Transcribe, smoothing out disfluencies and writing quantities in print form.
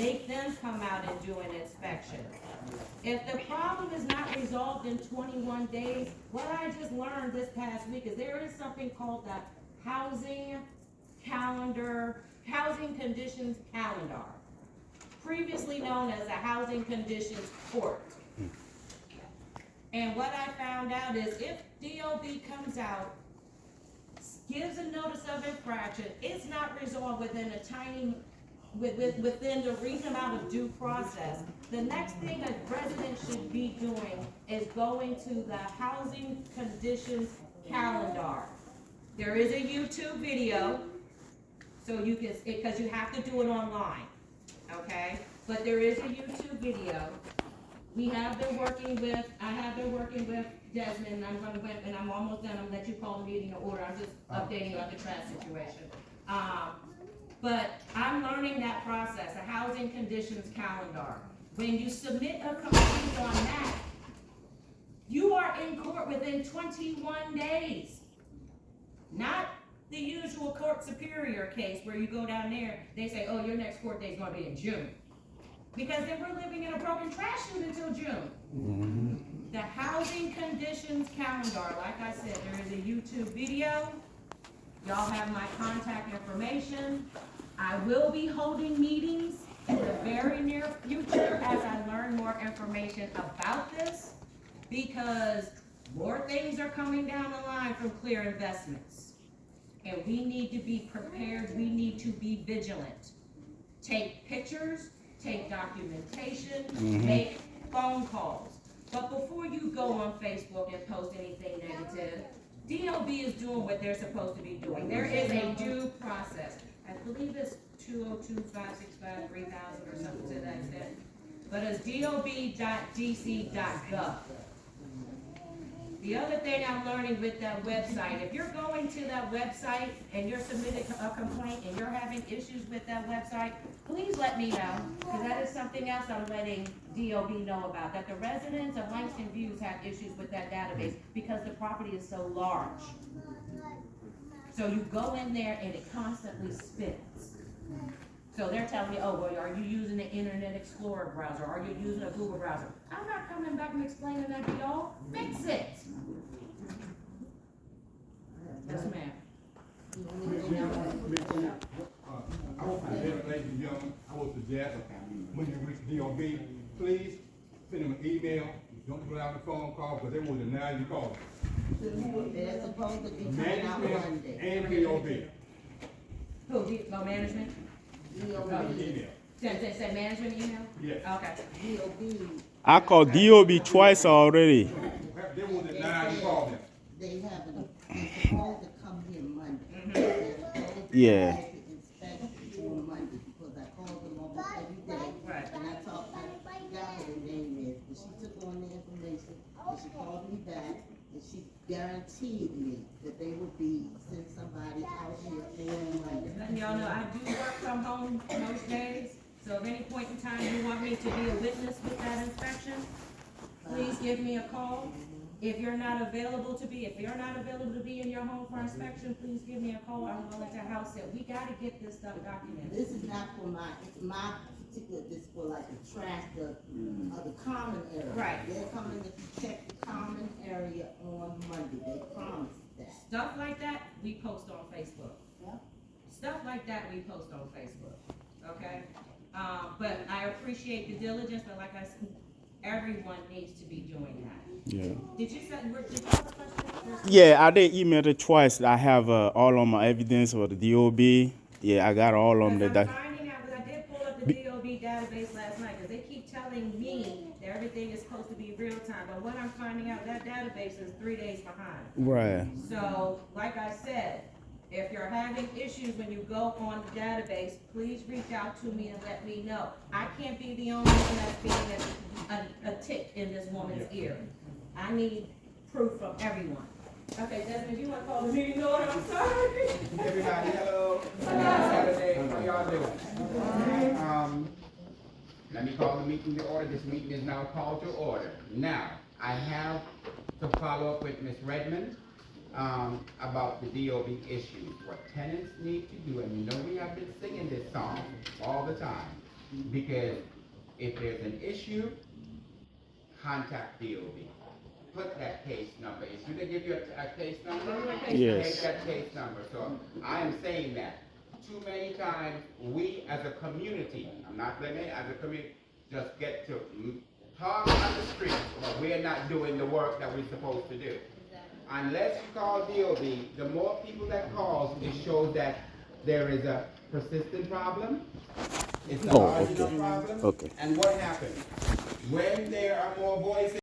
make them come out and do an inspection. If the problem is not resolved in 21 days, what I just learned this past week is there is something called the housing conditions calendar, previously known as the housing conditions court. And what I found out is if DOB comes out, gives a notice of infraction, it's not resolved within within the reasonable amount of due process, the next thing a resident should be doing is going to the housing conditions calendar. There is a YouTube video, so you can, because you have to do it online, okay? But there is a YouTube video. I have been working with Desmond, and I'm almost done. I'm gonna let you call the meeting in order. I'm just updating you on the trash situation. But I'm learning that process, a housing conditions calendar. When you submit a complaint on that, you are in court within 21 days. Not the usual court superior case where you go down there, they say, oh, your next court date is gonna be in June. Because then we're living in a broken trash chute until June. Mm-hmm. The housing conditions calendar, like I said, there is a YouTube video. Y'all have my contact information. I will be holding meetings in the very near future as I learn more information about this, because more things are coming down the line from Clear Investments. And we need to be prepared, we need to be vigilant. Take pictures, take documentation, make phone calls. But before you go on Facebook and post anything negative, DOB is doing what they're supposed to be doing. There is a due process. I believe it's 202-565-3000 or something to that extent. But it's dob.dc.gov. The other thing I'm learning with that website, if you're going to that website and you're submitting a complaint and you're having issues with that website, please let me know, because that is something else I'm letting DOB know about, that the residents of Langston Views have issues with that database because the property is so large. So you go in there and it constantly spins. So they're telling me, oh, well, are you using the Internet Explorer browser? Are you using a Google browser? I'm not coming back and explaining that to y'all. Fix it. Yes, ma'am. I would suggest, ladies and gentlemen, when you reach DOB, please send them an email. Don't put out a phone call, because they will deny you call. They're supposed to be coming out Monday. And DOB. Who, management? DOB. Say management email? Yes. Okay. DOB. I called DOB twice already. They will deny you call them. They haven't, they're supposed to come here Monday. Yeah. Inspection on Monday, because I called them almost every day. Right. And I talked to, I forgot what her name is, but she took on the information, and she called me back, and she guaranteed me that they would send somebody out here on Monday. Letting y'all know, I do work from home most days, so at any point in time you want me to be a witness with that inspection, please give me a call. If you're not available to be in your home for inspection, please give me a call. I'm willing to house it. We gotta get this stuff documented. This is not for my particular, this for like the trash, the common area. Right. They're coming to check the common area on Monday, they promised that. Stuff like that, we post on Facebook. Yeah. Stuff like that, we post on Facebook, okay? But I appreciate the diligence, but like I said, everyone needs to be doing that. Yeah. Did you have a question? Yeah, I did email it twice. I have all of my evidence for the DOB. Yeah, I got all of them. I'm finding out, because I did pull up the DOB database last night, because they keep telling me that everything is supposed to be real time, but what I'm finding out, that database is 3 days behind. Right. So, like I said, if you're having issues when you go on the database, please reach out to me and let me know. I can't be the only one that's being a tick in this woman's ear. I need proof from everyone. Okay, Desmond, you want to call the meeting order? I'm sorry. Everybody, hello. Saturday, how y'all doing? Let me call the meeting to order. This meeting is now called to order. Now, I have to follow up with Ms. Redmond about the DOB issues, what tenants need to do, and you know we have been singing this song all the time. Because if there's an issue, contact DOB. Put that case number. If you didn't give you a case number, Yes. take that case number. So I am saying that too many times we as a community, I'm not blaming it, as a community, just get to talk on the street, but we're not doing the work that we're supposed to do. Unless you call DOB, the more people that calls, it shows that there is a persistent problem. It's a Oh, large okay. enough problem. Okay. And what happens? When there are more voices